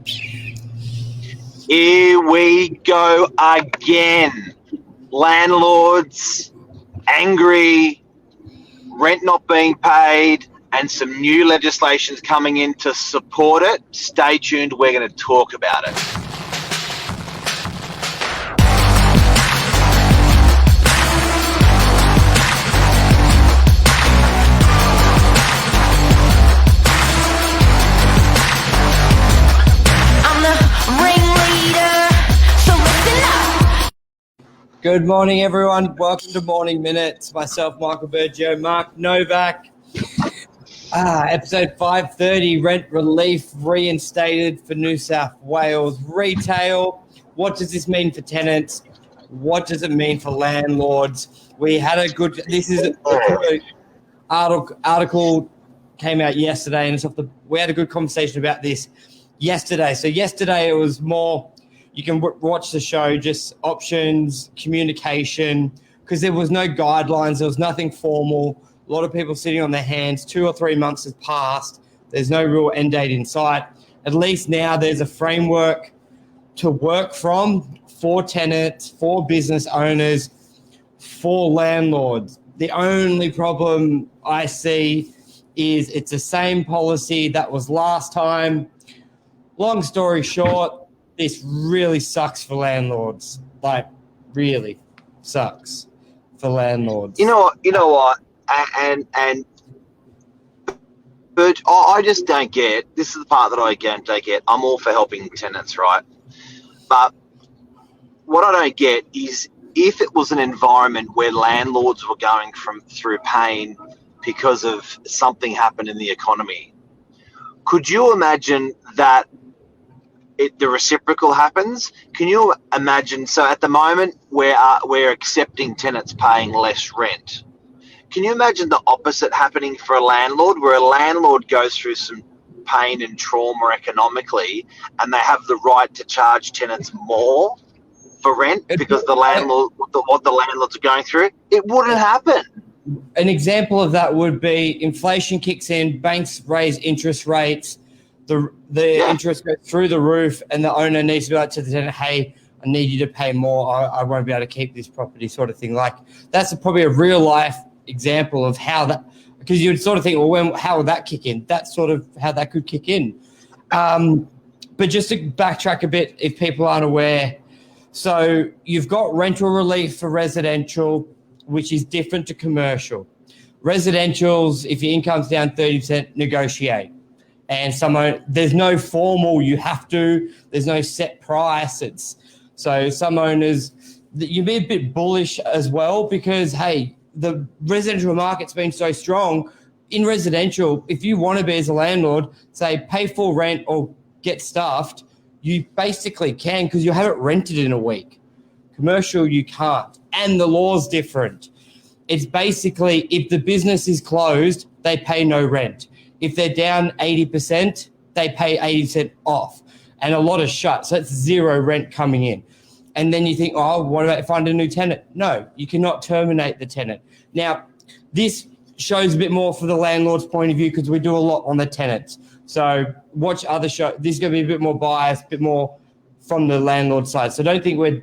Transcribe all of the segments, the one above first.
Here we go again. Landlords angry, rent not being paid, and some new legislation's coming in to support it. Stay tuned. We're going to talk about it. Good morning, everyone. Welcome to Morning Minutes. Myself, Michael Bergio, Mark Novak. Episode 530, rent relief reinstated for New South Wales retail. What does this mean for tenants? What does it mean for landlords? We had a good, this is an article came out yesterday, and it's off we had a good conversation about this yesterday. So yesterday it was more, you can watch the show, just options, communication, because there was no guidelines. There was nothing formal. A lot of people sitting on their hands. 2 or 3 months has passed. There's no real end date in sight. At least now there's a framework to work from for tenants, for business owners, for landlords. The only problem I see is it's the same policy that was last time. Long story short, this really sucks for landlords. Like, really sucks for landlords. You know what? But I just don't get. This is the part that I don't get. I'm all for helping tenants, right? But what I don't get is if it was an environment where landlords were going through pain because of something happened in the economy, could you imagine that the reciprocal happens? Can you imagine? So at the moment, we're accepting tenants paying less rent. Can you imagine the opposite happening for a landlord, where a landlord goes through some pain and trauma economically, and they have the right to charge tenants more for rent because what the landlords are going through? It wouldn't happen. An example of that would be inflation kicks in, banks raise interest rates, the interest goes through the roof, and the owner needs to be like to the tenant, hey, I need you to pay more. I won't be able to keep this property, sort of thing. Like, that's probably a real life example of how that, because you would sort of think, well, how would that kick in? That's sort of how that could kick in. But just to backtrack a bit, if people aren't aware, so you've got rental relief for residential, which is different to commercial. Residentials, if your income's down 30%, negotiate. And there's no formal, you have to, there's no set price. So some owners, you'd be a bit bullish as well because, hey, the residential market's been so strong. In residential, if you want to be as a landlord, say pay full rent or get stuffed, you basically can because you haven't rented in a week. Commercial, you can't. And the law's different. It's basically, if the business is closed, they pay no rent. If they're down 80%, they pay 80% off. And a lot is shut. So it's zero rent coming in. And then you think, oh, what about if I find a new tenant? No, you cannot terminate the tenant. Now, this shows a bit more for the landlord's point of view because we do a lot on the tenants. So watch other shows. This is going to be a bit more biased, a bit more from the landlord side. So don't think we're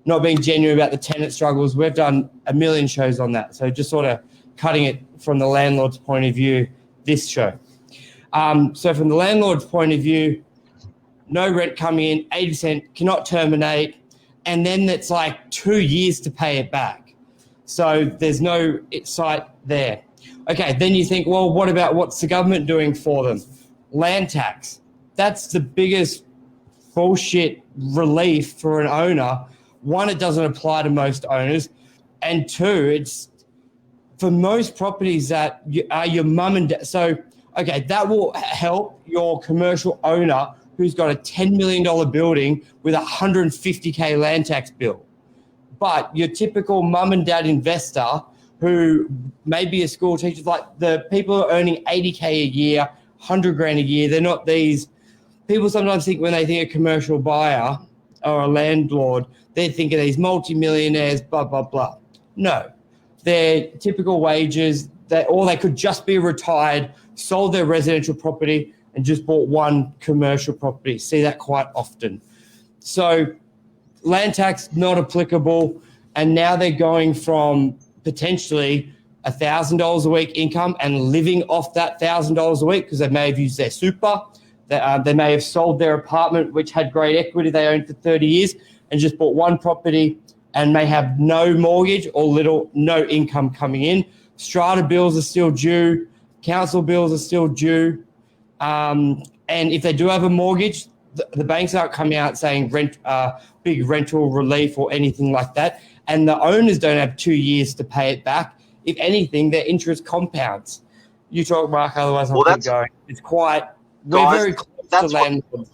not being genuine about the tenant struggles. We've done a million shows on that. So just sort of cutting it from the landlord's point of view, this show. So from the landlord's point of view, no rent coming in, 80%, cannot terminate, and then it's like 2 years to pay it back. So there's no site there. Okay, then you think, well, what about what's the government doing for them? Land tax. That's the biggest bullshit relief for an owner. One, it doesn't apply to most owners. And two, it's for most properties that are your mum and dad. So, okay, that will help your commercial owner who's got a $10 million building with a $150K land tax bill. But your typical mum and dad investor who may be a school teacher, like the people who are earning $80K a year, $100,000 a year, they're not these people. Sometimes think when they think a commercial buyer or a landlord, they're thinking these multimillionaires, blah, blah, blah. No, they're typical wages, or they could just be retired, sold their residential property, and just bought one commercial property. See that quite often. So land tax not applicable, and now they're going from potentially $1,000 a week income and living off that $1,000 a week because they may have used their super. They may have sold their apartment, which had great equity they owned for 30 years, and just bought one property and may have no mortgage or no income coming in. Strata bills are still due. Council bills are still due. And if they do have a mortgage, the banks aren't coming out saying big rental relief or anything like that. And the owners don't have 2 years to pay it back. If anything, their interest compounds. You talk, Mark, otherwise I'll keep going. It's quite, we're very close to landlords.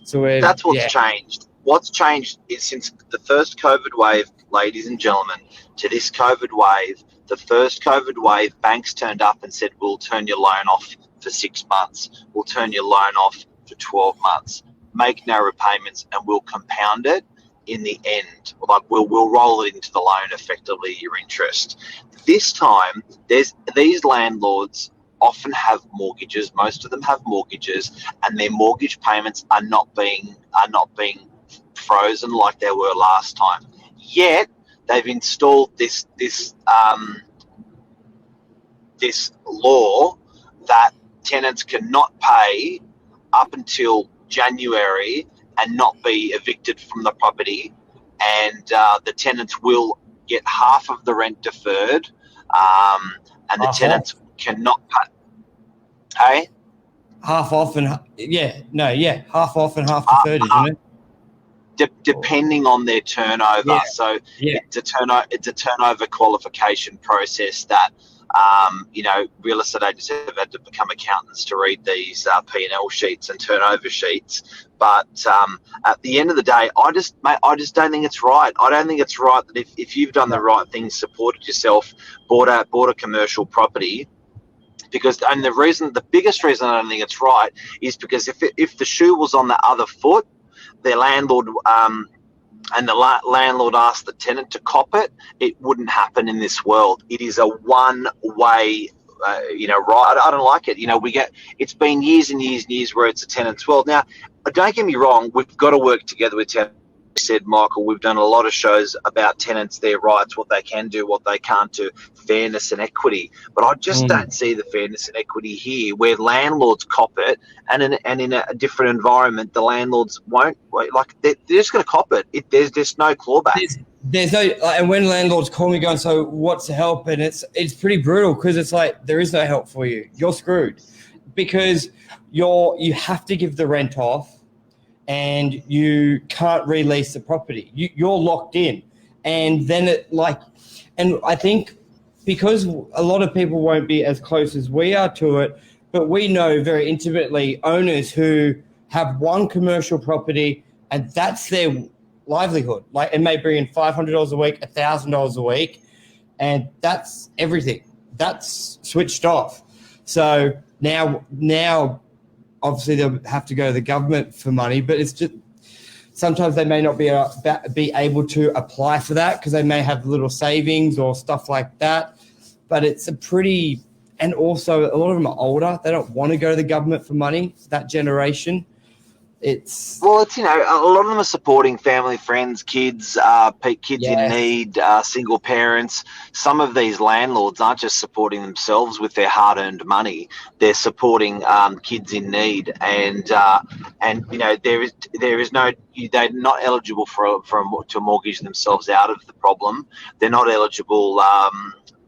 So that's what's changed. What's changed is since the first COVID wave, ladies and gentlemen, to this COVID wave, the first COVID wave, banks turned up and said, we'll turn your loan off for 6 months. We'll turn your loan off for 12 months. Make no repayments and we'll compound it in the end. Like we'll roll it into the loan, effectively your interest. This time, these landlords often have mortgages. Most of them have mortgages, and their mortgage payments are not being frozen like they were last time. Yet they've installed this law that tenants cannot pay up until January and not be evicted from the property, and the tenants will get half of the rent deferred, and the tenants cannot pay. Hey? Half off and half off and half deferred, isn't it? Depending on their turnover. Yeah. So it's a turnover qualification process that real estate agents have had to become accountants to read these P&L sheets and turnover sheets. But at the end of the day, I just don't think it's right. I don't think it's right that if you've done the right thing, supported yourself, bought a commercial property, and the biggest reason I don't think it's right is because if the shoe was on the other foot, their landlord and the landlord asked the tenant to cop it, it wouldn't happen in this world. It is a one-way, right? I don't like it. It's been years and years and years where it's a tenant's world. Now, don't get me wrong, we've got to work together with tenants. Said Michael, we've done a lot of shows about tenants, their rights, what they can do, what they can't do, fairness and equity. But I just don't see the fairness and equity here, where landlords cop it, and in a different environment, the landlords won't. They're just going to cop it. There's just no clawback. There's no, and when landlords call me going, so what's the help? And it's pretty brutal because it's like there is no help for you. You're screwed because you have to give the rent off. And you can't release the property. You're locked in. And then and I think because a lot of people won't be as close as we are to it, but we know very intimately owners who have one commercial property and that's their livelihood. Like it may bring in $500 a week, $1,000 a week, and that's everything. That's switched off. So now obviously they'll have to go to the government for money, but it's just sometimes they may not be able to apply for that because they may have little savings or stuff like that. But it's and also a lot of them are older. They don't want to go to the government for money, that generation. A lot of them are supporting family, friends, kids in need, single parents. Some of these landlords aren't just supporting themselves with their hard-earned money; they're supporting kids in need, and there is no. They're not eligible to mortgage themselves out of the problem. They're not eligible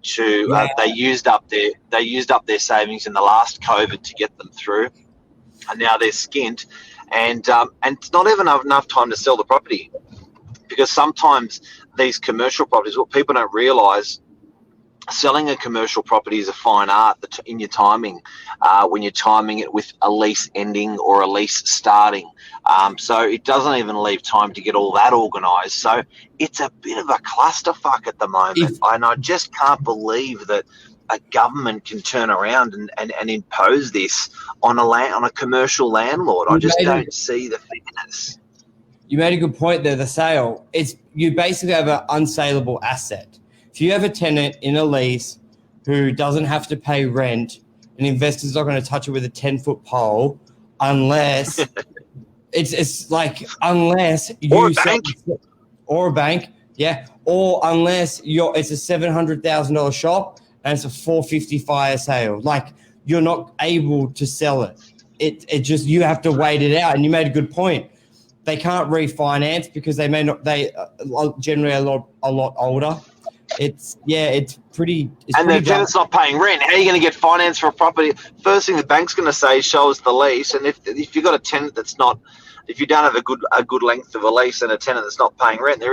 they used up their savings in the last COVID to get them through, and now they're skint. And it's not even enough time to sell the property, because sometimes these commercial properties, what people don't realise, selling a commercial property is a fine art in your timing, when you're timing it with a lease ending or a lease starting. So it doesn't even leave time to get all that organised. So it's a bit of a clusterfuck at the moment. And I just can't believe that a government can turn around and impose this on a commercial landlord. I just don't see the fairness. You made a good point there. The sale, you basically have an unsaleable asset. If you have a tenant in a lease who doesn't have to pay rent, an investor's not going to touch it with a 10-foot pole unless unless you or a bank. Or a bank, yeah, or unless it's a $700,000 shop and it's a $450 fire sale. Like, you're not able to sell it. It just, you have to wait it out. And you made a good point. They can't refinance because they are generally a lot older. It's pretty. And the tenant's not paying rent. How are you going to get finance for a property? First thing the bank's going to say is show us the lease. And if you've got a tenant that's not, if you don't have a good length of a lease and a tenant that's not paying rent,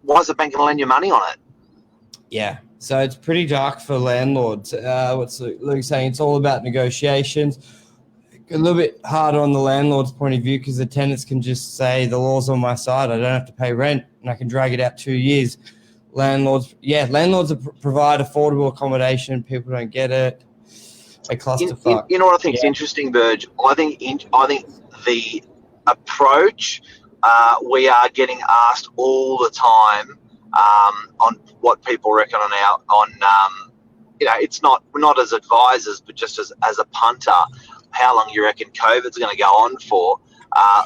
why is the bank going to lend you money on it? Yeah, so it's pretty dark for landlords. What's Luke saying? It's all about negotiations. A little bit harder on the landlord's point of view because the tenants can just say the law's on my side. I don't have to pay rent and I can drag it out 2 years. Landlords provide affordable accommodation. People don't get it. A clusterfuck. You know what I think is interesting, Burge? I think the approach we are getting asked all the time on what people reckon it's not, we're not as advisors, but just as a punter, how long you reckon COVID's going to go on for?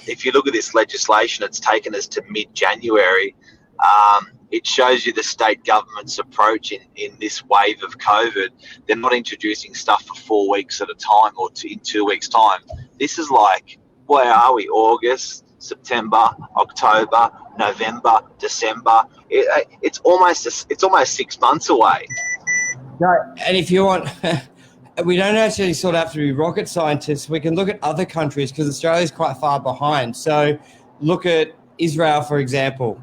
If you look at this legislation, it's taken us to mid-January. It shows you the state government's approach in this wave of COVID. They're not introducing stuff for 4 weeks at a time or in 2 weeks' time. This is like, where are we? August, September, October, November, December. It's almost 6 months away. No, and if you want, we don't actually sort of have to be rocket scientists. We can look at other countries because Australia's quite far behind. So look at Israel, for example.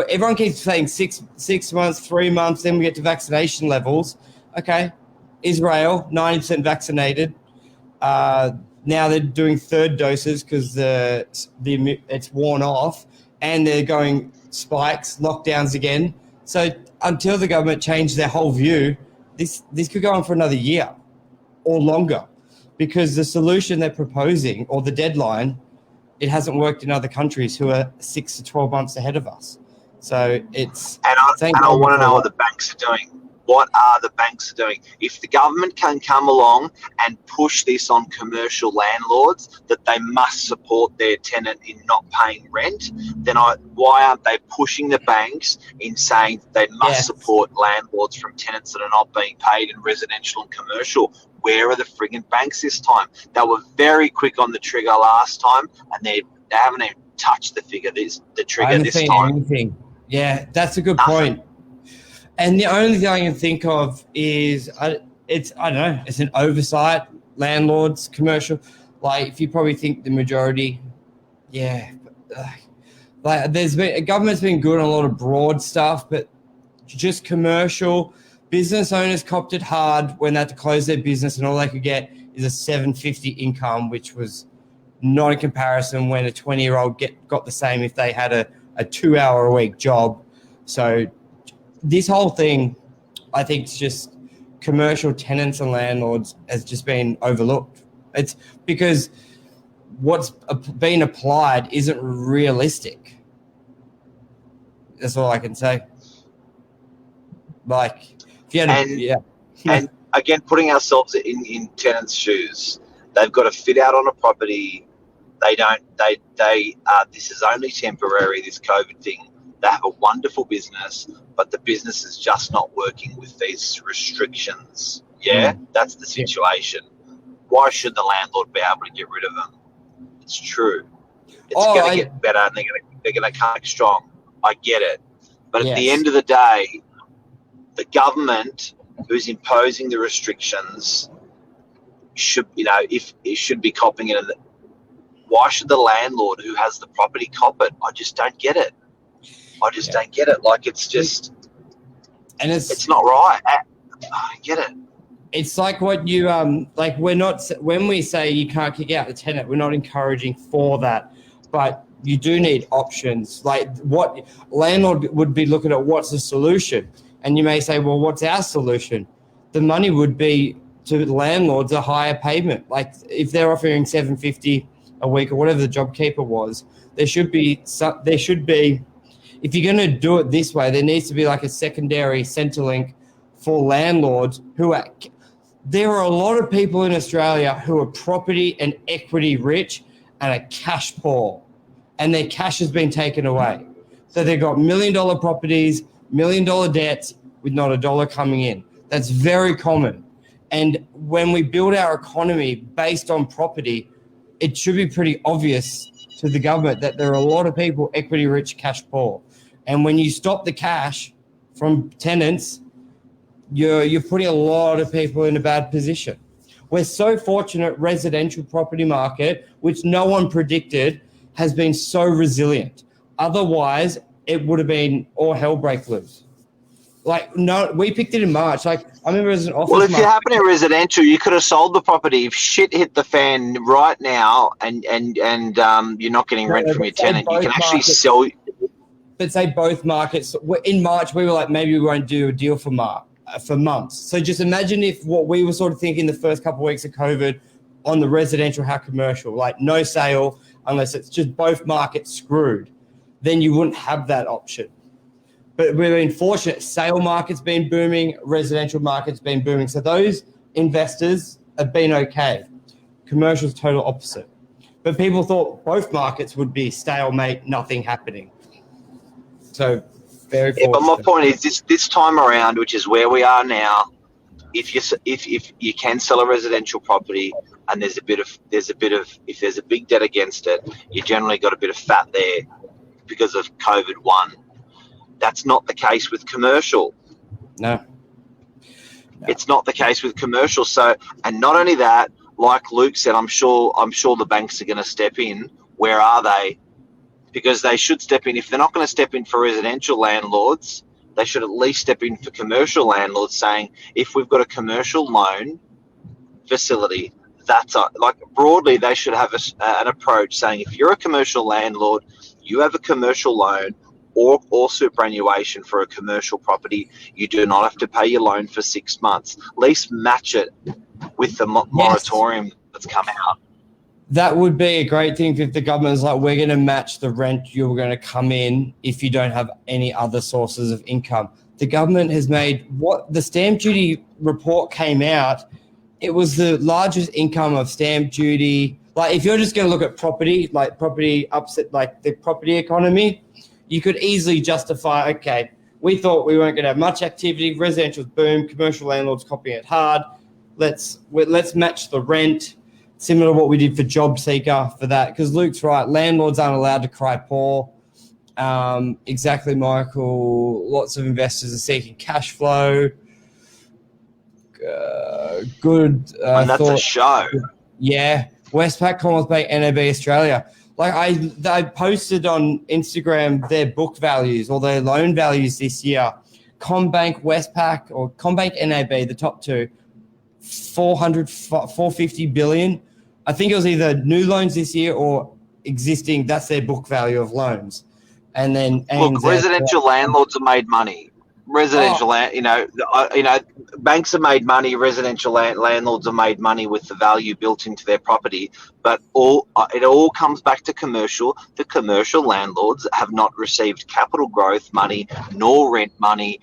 Everyone keeps saying 6 months, 3 months, then we get to vaccination levels. Okay, Israel, 90% vaccinated. Now they're doing third doses because it's worn off, and they're going spikes, lockdowns again. So until the government changes their whole view, this could go on for another year or longer, because the solution they're proposing, or the deadline, it hasn't worked in other countries who are 6 to 12 months ahead of us. So it's... And I want to know what the banks are doing. What are the banks doing? If the government can come along and push this on commercial landlords, that they must support their tenant in not paying rent, then why aren't they pushing the banks in saying they must support landlords from tenants that are not being paid in residential and commercial? Where are the frigging banks this time? They were very quick on the trigger last time, and they haven't even touched the trigger this time. Anything. Yeah, that's a good point. And the only thing I can think of is, I don't know, it's an oversight, landlords, commercial. Like, if you probably think the majority, like government's been good on a lot of broad stuff, but just commercial business owners copped it hard when they had to close their business, and all they could get is a $750 income, which was not in comparison when a 20-year-old got the same if they had a 2-hour-a-week job. So this whole thing, I think, it's just commercial tenants and landlords has just been overlooked. It's because what's been applied isn't realistic. That's all I can say. Like, if you had and again, putting ourselves in tenants' shoes, they've got to fit out on a property. This is only temporary, this COVID thing. They have a wonderful business, but the business is just not working with these restrictions. That's the situation. Why should the landlord be able to get rid of them? It's true. It's going to get better, and they're going to come back strong. I get it. But at the end of the day, the government who's imposing the restrictions should be copping it. Why should the landlord who has the property cop it? I just don't get it. Don't get it. Like, it's just, and it's not right. I don't get it. It's like what you like. We're not, when we say you can't kick out the tenant, we're not encouraging for that, but you do need options. Like, what landlord would be looking at, what's the solution? And you may say, well, what's our solution? The money would be to landlords a higher payment. Like, if they're offering $750 a week or whatever the JobKeeper was, there should be. If you're going to do it this way, there needs to be like a secondary Centrelink for landlords who are. There are a lot of people in Australia who are property and equity rich and are cash poor, and their cash has been taken away. So they've got $1 million properties, $1 million debts with not a dollar coming in. That's very common. And when we build our economy based on property, it should be pretty obvious to the government that there are a lot of people equity rich, cash poor. And when you stop the cash from tenants, you're putting a lot of people in a bad position. We're so fortunate residential property market, which no one predicted, has been so resilient. Otherwise, it would have been all hell break loose. Like, no, we picked it in March. Like, I remember as an office. Well, if you happen in residential, you could have sold the property. If shit hit the fan right now, and you're not getting rent from your tenant, you can actually sell. But say both markets. In March, we were like, maybe we won't do a deal for months. So just imagine if what we were sort of thinking the first couple of weeks of COVID on the residential, how commercial, like no sale unless it's just both markets screwed, then you wouldn't have that option. But we've been fortunate. Sale market's been booming, residential market's been booming. So those investors have been okay. Commercial's total opposite. But people thought both markets would be stalemate, nothing happening. So very fortunate. But my point is this time around, which is where we are now, if you can sell a residential property and there's a bit of if there's a big debt against it, you generally got a bit of fat there because of COVID-1. That's not the case with commercial. No. It's not the case with commercial. So, and not only that, like Luke said, I'm sure the banks are going to step in. Where are they? Because they should step in. If they're not going to step in for residential landlords, they should at least step in for commercial landlords, saying if we've got a commercial loan facility, broadly they should have an approach saying if you're a commercial landlord, you have a commercial loan or superannuation for a commercial property, you do not have to pay your loan for 6 months. At least match it with the moratorium that's come out. That would be a great thing if the government is like, we're going to match the rent you're going to come in if you don't have any other sources of income. The government has made the stamp duty report came out. It was the largest income of stamp duty. Like if you're just going to look at property, like property upset, like the property economy, you could easily justify, okay, we thought we weren't going to have much activity. Residential's boom, commercial landlords copying it hard. Let's match the rent. Similar to what we did for Job Seeker for that, because Luke's right. Landlords aren't allowed to cry poor. Exactly, Michael. Lots of investors are seeking cash flow. Good. And that's a show. Yeah. Westpac, Commonwealth Bank, NAB, Australia. Like they posted on Instagram their book values or their loan values this year. Combank, Westpac, or Combank, NAB, the top two, 450 billion. I think it was either new loans this year or existing. That's their book value of loans. And then look, residential landlords have made money. Banks have made money. Residential landlords have made money with the value built into their property. But it all comes back to commercial. The commercial landlords have not received capital growth money nor rent money,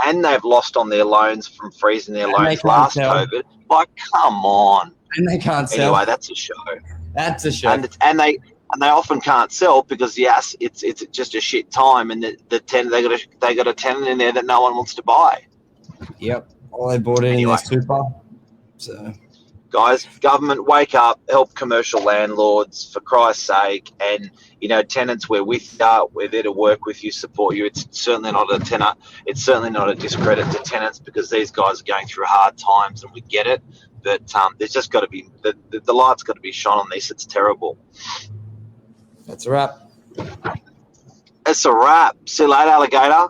and they've lost on their loans from freezing their loans last COVID. Like, come on. And they can't sell. Anyway, that's a show. That's a show. And they often can't sell because yes, it's just a shit time, and the tenant they got a tenant in there that no one wants to buy. Yep, all they bought in their super. So, guys, government, wake up, help commercial landlords for Christ's sake, and tenants, we're with you, we're there to work with you, support you. It's certainly not a tenant. It's certainly not a discredit to tenants because these guys are going through hard times, and we get it. But there's just got to be the light's got to be shone on this. It's terrible. That's a wrap. It's a wrap. See you later, alligator.